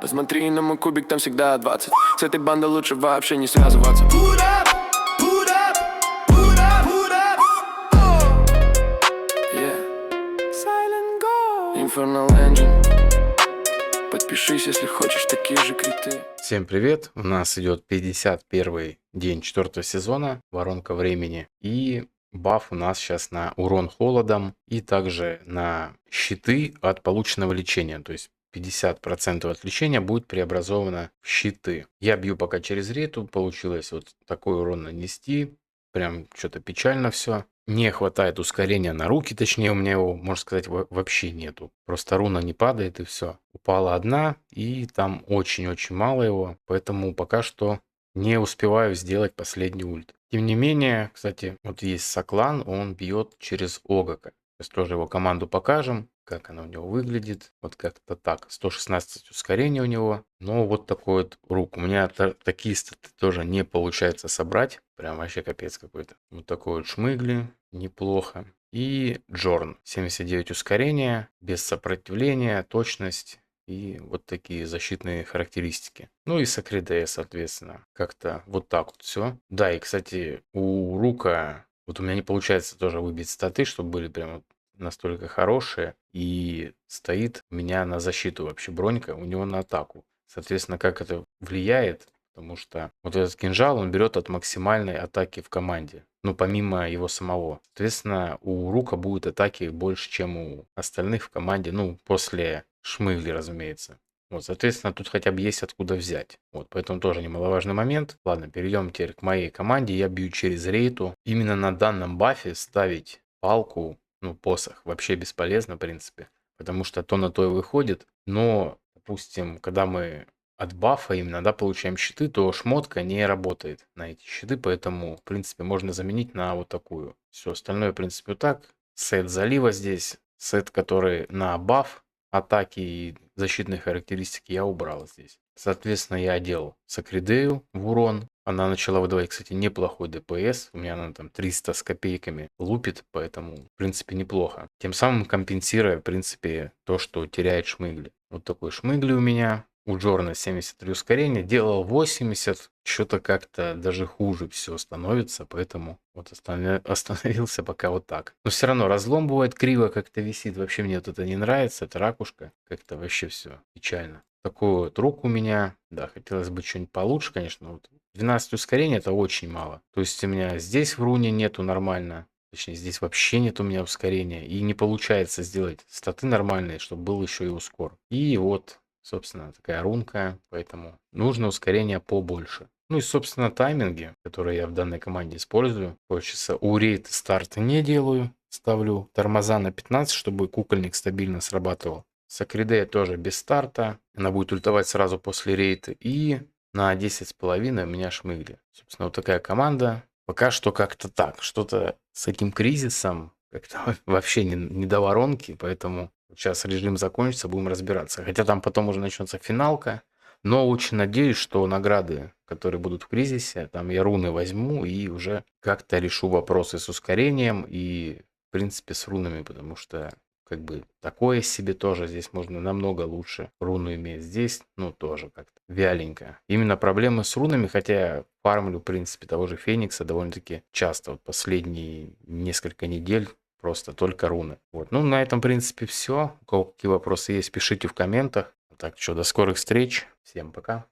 Посмотри на мой кубик, там всегда 20. С этой бандой лучше вообще не связываться. Put up, put up, put up, put up. Oh. Yeah. Silent Go. Infernal Engine. Подпишись, если хочешь такие же криты. Всем привет! У нас идет 51 день 4 сезона, воронка времени. И баф у нас сейчас на урон холодом и также на щиты от полученного лечения. То есть 50% от лечения будет преобразовано в щиты. Я бью пока через рету, получилось вот такой урон нанести. Прям что-то печально все. Не хватает ускорения на руки, точнее у меня его, можно сказать, вообще нету. Просто руна не падает и все. Упала одна, и там очень-очень мало его, поэтому пока что не успеваю сделать последний ульт. Тем не менее, кстати, вот есть Соклан, он бьет через Огока. Сейчас тоже его команду покажем, как она у него выглядит. Вот как-то так. 116 ускорения у него. Но вот такой вот рук. У меня такие статы тоже не получается собрать. Прям вообще капец какой-то. Вот такой вот шмыгли. Неплохо. И Джорн. 79 ускорения. Без сопротивления. Точность. И вот такие защитные характеристики. Ну и Сакридея, соответственно. Как-то вот так вот все. Да, и, кстати, у Рука... Вот у меня не получается тоже выбить статы, чтобы были прям настолько хорошие. И стоит у меня на защиту вообще бронька, у него на атаку. Соответственно, как это влияет? Потому что вот этот кинжал, он берет от максимальной атаки в команде. Ну, помимо его самого. Соответственно, у Рука будет атаки больше, чем у остальных в команде. Ну, после шмыгли, разумеется. Вот, соответственно, тут хотя бы есть откуда взять. Вот, поэтому тоже немаловажный момент. Ладно, перейдем теперь к моей команде. Я бью через рейту. Именно на данном бафе ставить палку, ну, посох, вообще бесполезно, в принципе. Потому что то на то и выходит. Но, допустим, когда мы от бафа именно, да, получаем щиты, то шмотка не работает на эти щиты. Поэтому, в принципе, можно заменить на вот такую. Все остальное, в принципе, вот так. Сет залива здесь. Сет, который на баф атаки и защитные характеристики я убрал здесь. Соответственно, я одел Сакридею в урон. Она начала выдавать, кстати, неплохой ДПС. У меня она там 300 с копейками лупит, поэтому, в принципе, неплохо. Тем самым компенсируя, в принципе, то, что теряет шмыгли. Вот такой шмыгли у меня. У Джорна 73 ускорения, делал 80, что-то как-то даже хуже все становится, поэтому вот остановился пока вот так. Но все равно разлом бывает криво как-то висит, вообще мне вот это не нравится, это ракушка, как-то вообще все печально. Такой вот рук у меня, да, хотелось бы что-нибудь получше, конечно, вот 12 ускорений это очень мало. То есть у меня здесь в руне нету нормально, точнее здесь вообще нет у меня ускорения, и не получается сделать статы нормальные, чтобы был еще и ускор. И вот... Собственно, такая рунка, поэтому нужно ускорение побольше. Ну и, собственно, тайминги, которые я в данной команде использую. Хочется у рейта старта не делаю. Ставлю тормоза на 15, чтобы кукольник стабильно срабатывал. Сакридея тоже без старта. Она будет ультовать сразу после рейта. И на 10,5 у меня шмыгли. Собственно, вот такая команда. Пока что как-то так. Что-то с этим кризисом как-то вообще не до воронки, поэтому... Сейчас режим закончится, будем разбираться. Хотя там потом уже начнется финалка. Но очень надеюсь, что награды, которые будут в кризисе, там я руны возьму и уже как-то решу вопросы с ускорением и, в принципе, с рунами, потому что как бы такое себе тоже здесь можно намного лучше руну иметь. Здесь, ну, тоже как-то вяленько. Именно проблемы с рунами, хотя я фармлю, в принципе, того же Феникса довольно-таки часто. Вот последние несколько недель просто только руны. Вот. Ну, на этом, в принципе, все. У кого какие вопросы есть, пишите в комментах. Так что, до скорых встреч. Всем пока.